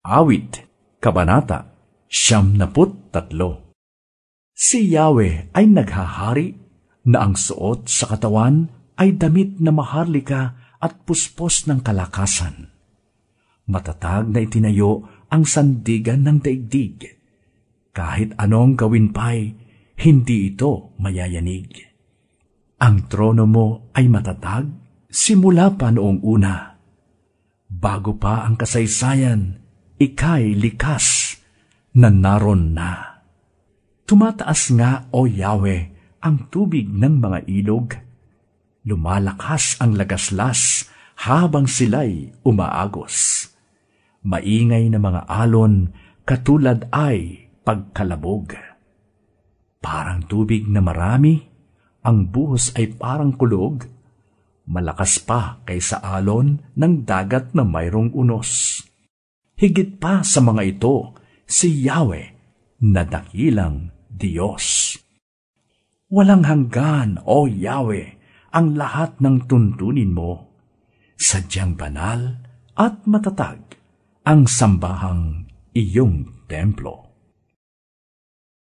Awit, Kabanata 73. Si Yahweh ay naghahari na ang suot sa katawan ay damit na maharlika at puspos ng kalakasan. Matatag na itinayo ang sandigan ng daigdig. Kahit anong gawin pa'y, hindi ito mayayanig. Ang trono mo ay matatag simula pa noong una. Bago pa ang kasaysayan, ika'y likas na naroon na. Tumataas nga, O Yahweh, ang tubig ng mga ilog. Lumalakas ang lagaslas habang sila'y umaagos. Maingay na mga alon katulad ay pagkalabog. Parang tubig na marami, ang buhos ay parang kulog. Malakas pa kaysa alon ng dagat na mayroong unos. Higit pa sa mga ito, si Yahweh na dakilang Diyos. Walang hanggan, O Yahweh, ang lahat ng tuntunin mo. Sadyang banal at matatag ang sambahang iyong templo.